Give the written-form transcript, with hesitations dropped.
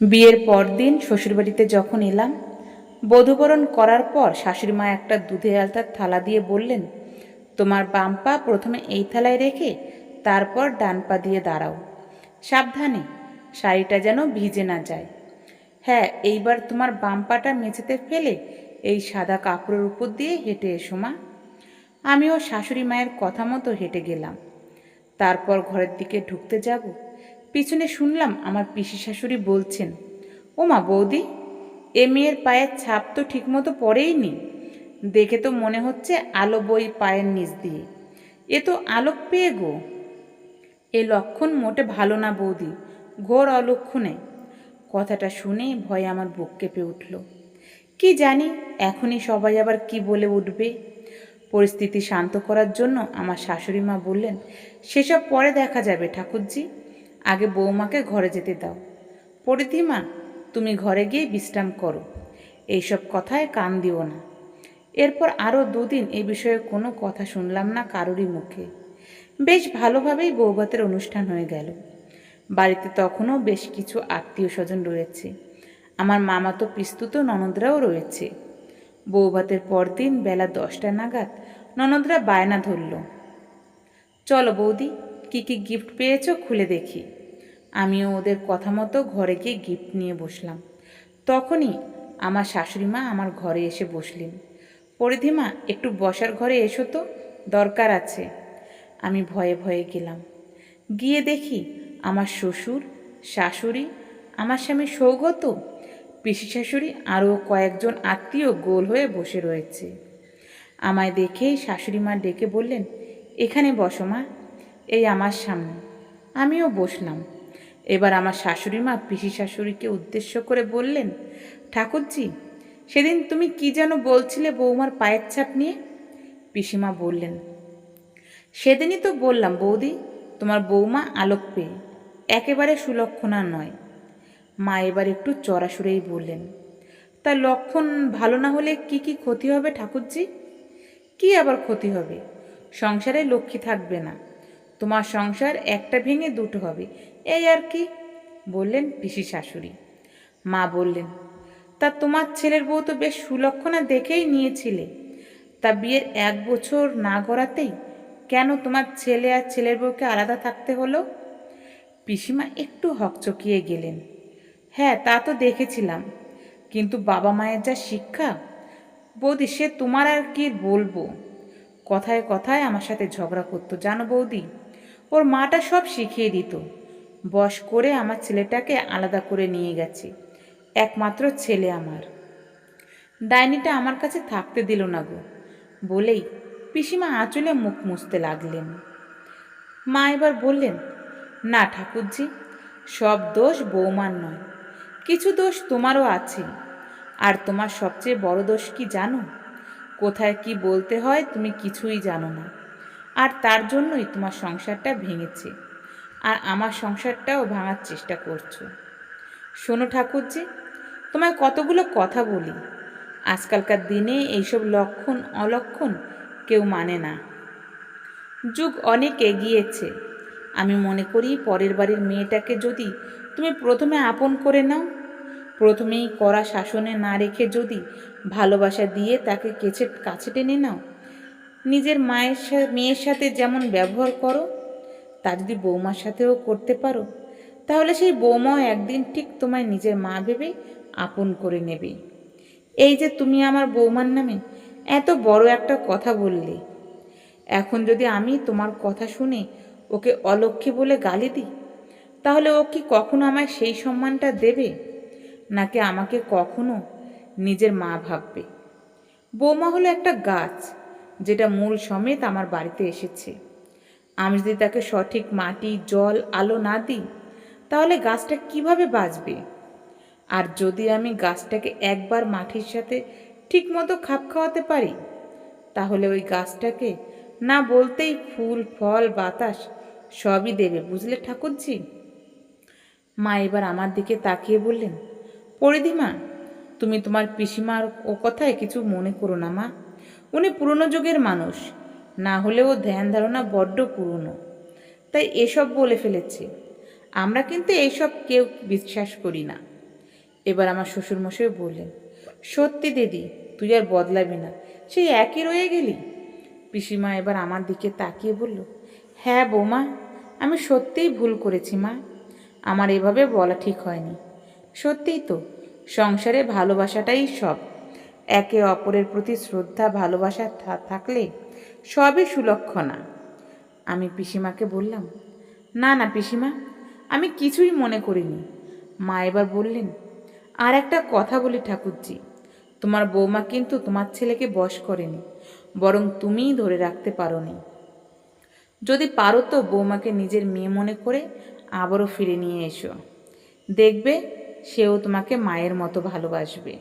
বিয়ের পরদিন শ্বশুরবাড়িতে যখন এলাম, বধূবরণ করার পর শাশুড়িমা একটা দুধে আলতার থালা দিয়ে বললেন, তোমার বাম পা প্রথমে এই থালায় রেখে তারপর ডান পা দিয়ে দাঁড়াও, সাবধানে, শাড়িটা যেন ভিজে না যায়। হ্যাঁ, এইবার তোমার বাম পাটা মেঝেতে ফেলে এই সাদা কাপড়ের উপর দিয়ে হেঁটে এসো মা। আমিও শাশুড়ি মায়ের কথা মতো হেঁটে গেলাম। তারপর ঘরের দিকে ঢুকতে যাব, পিছনে শুনলাম আমার পিসি শাশুড়ি বলছেন, ও মা বৌদি, এ মেয়ের পায়ের ছাপ তো ঠিকমতো পড়েইনি, দেখে তো মনে হচ্ছে আলো বই পায়ের নিচ দিয়ে, এ তো আলোক পেয়ে গো। এ লক্ষণ মোটে ভালো না বৌদি, ঘোর অলক্ষণে। কথাটা শুনে ভয়ে আমার বুক কেঁপে উঠল। কি জানি এখনই সবাই আবার কি বলে উঠবে। পরিস্থিতি শান্ত করার জন্য আমার শাশুড়ি মা বললেন, সেসব পরে দেখা যাবে ঠাকুরজি, আগে বৌমাকে ঘরে যেতে দাও। পরিধিমা, তুমি ঘরে গিয়ে বিশ্রাম করো, এইসব কথায় কান দিও না। এরপর আরও দুদিন এ বিষয়ে কোনো কথা শুনলাম না কারোরই মুখে। বেশ ভালোভাবেই বৌভাতের অনুষ্ঠান হয়ে গেল। বাড়িতে তখনও বেশ কিছু আত্মীয় স্বজন রয়েছে, আমার মামাতো পিস্তুত ননদরাও রয়েছে। বৌভাতের পরদিন বেলা 10টা নাগাদ ননদরা বায়না ধরল, চলো বৌদি, কী কী গিফট পেয়েছো খুলে দেখি। আমিও ওদের কথা মতো ঘরে গিয়ে গিফট নিয়ে বসলাম। তখনই আমার শাশুড়ি মা আমার ঘরে এসে বসলেন। পরিধিমা, একটু বসার ঘরে এসো তো, দরকার আছে। আমি ভয়ে ভয়ে গেলাম। গিয়ে দেখি আমার শ্বশুর, শাশুড়ি, আমার স্বামী সৌগত, পিসি শাশুড়ি আরও কয়েকজন আত্মীয় গোল হয়ে বসে রয়েছে। আমায় দেখেই শাশুড়ি মা ডেকে বললেন, এখানে বসো মা, এই আমার সামনে। আমিও বসলাম। এবার আমার শাশুড়ি মা পিসি শাশুড়িকে উদ্দেশ্য করে বললেন, ঠাকুরজি, সেদিন তুমি কি যেন বলছিলে বৌমার পায়ের ছাপ নিয়ে? পিসিমা বললেন, সেদিনই তো বললাম বৌদি, তোমার বৌমা আলোক পেয়ে, একেবারে সুলক্ষণা নয়। মা এবার একটু চড়া সুরেই বললেন, তা লক্ষণ ভালো না হলে কি কি ক্ষতি হবে ঠাকুরজি? কি আবার ক্ষতি হবে? সংসারে লক্ষ্মী থাকবে না, তোমার সংসার একটা ভেঙে দুটো হবে, এই আর কি, বললেন পিসি শাশুড়ি। মা বললেন, তা তোমার ছেলের বউ তো বেশ সুলক্ষণা দেখেই নিয়েছিলে, তা বিয়ের 1 বছর না গড়াতেই কেন তোমার ছেলে আর ছেলের বউকে আলাদা থাকতে হলো? পিসিমা একটু হকচকিয়ে গেলেন। হ্যাঁ, তা তো দেখেছিলাম, কিন্তু বাবা মায়ের যা শিক্ষা বৌদি, সে তোমার আর কি বলবো। কথায় কথায় আমার সাথে ঝগড়া করতো জানো বৌদি, ওর মাটা সব শিখিয়ে দিত। বশ করে আমার ছেলেটাকে আলাদা করে নিয়ে গেছে, একমাত্র ছেলে আমার। ডাইনিটা আমার কাছে থাকতে দিল না গো, বলেই পিসিমা আঁচলে মুখ মুছতে লাগলেন। মা এবার বললেন, না ঠাকুরজি, সব দোষ বৌমার নয়, কিছু দোষ তোমারও আছে। আর তোমার সবচেয়ে বড় দোষ কি জানো? কোথায় কি বলতে হয় তুমি কিছুই জানো না, আর তার জন্যই তোমার সংসারটা ভেঙেছে, আর আমার সংসারটাও ভাঙার চেষ্টা করছো। শোনো ঠাকুরজি, তোমায় কতগুলো কথা বলি, আজকালকার দিনে এইসব লক্ষণ অলক্ষণ কেউ মানে না। যুগ অনেক এগিয়েছে। আমি মনে করি পরের বাড়ির মেয়েটাকে যদি তুমি প্রথমে আপন করে নাও, প্রথমেই কড়া শাসনে না রেখে যদি ভালোবাসা দিয়ে তাকে কাছে টেনে নাও, নিজের মেয়ের সাথে যেমন ব্যবহার করো তা যদি বৌমার সাথেও করতে পারো, তাহলে সেই বৌমাও একদিন ঠিক তোমায় নিজের মা ভেবে আপন করে নেবে। এই যে তুমি আমার বৌমার নামে এত বড় একটা কথা বললে, এখন যদি আমি তোমার কথা শুনে ওকে অলক্ষ্মী বলে গালি দিই, তাহলে ও কি কখনো আমায় সেই সম্মানটা দেবে, নাকি আমাকে কখনো নিজের মা ভাববে? বৌমা হলো একটা গাছ, যেটা মূল সমেত আমার বাড়িতে এসেছে। আমি যদি তাকে সঠিক মাটি, জল, আলো না দিই, তাহলে গাছটা কিভাবে বাঁচবে? আর যদি আমি গাছটাকে একবার মাটির সাথে ঠিকমতো খাপ খাওয়াতে পারি, তাহলে ওই গাছটাকে না বলতেই ফুল, ফল, বাতাস সবই দেবে, বুঝলে ঠাকুরজি? মা এবার আমার দিকে তাকিয়ে বললেন, পরিধিমা, তুমি তোমার পিসিমার ও কথায় কিছু মনে করো না মা, উনি পুরনো যুগের মানুষ, না হলেও ধ্যান ধারণা বড্ড পুরনো, তাই এসব বলে ফেলেছে। আমরা কিন্তু এইসব কেউ বিশ্বাস করি না। এবার আমার শ্বশুরমশাই বললেন, সত্যি দিদি, তুই আর বদলাবি না, সেই একই রয়ে গেলি। পিসিমা এবার আমার দিকে তাকিয়ে বলল, হ্যাঁ বৌমা, আমি সত্যিই ভুল করেছি মা, আমার এভাবে বলা ঠিক হয়নি। সত্যিই তো, সংসারে ভালোবাসাটাই সব। একে অপরের প্রতি শ্রদ্ধা ভালোবাসা থাকলে সবই সুলক্ষণা। আমি পিসিমাকে বললাম, না না পিসিমা, আমি কিছুই মনে করিনি। মা এবার বললেন, আর একটা কথা বলি ঠাকুরজি, তোমার বৌমা কিন্তু তোমার ছেলেকে বশ করেনি, বরং তুমিই ধরে রাখতে পারোনি। যদি পারো তো বৌমাকে নিজের মেয়ে মনে করে আবারও ফিরে নিয়ে এসো, দেখবে সেও তোমাকে মায়ের মতো ভালোবাসবে।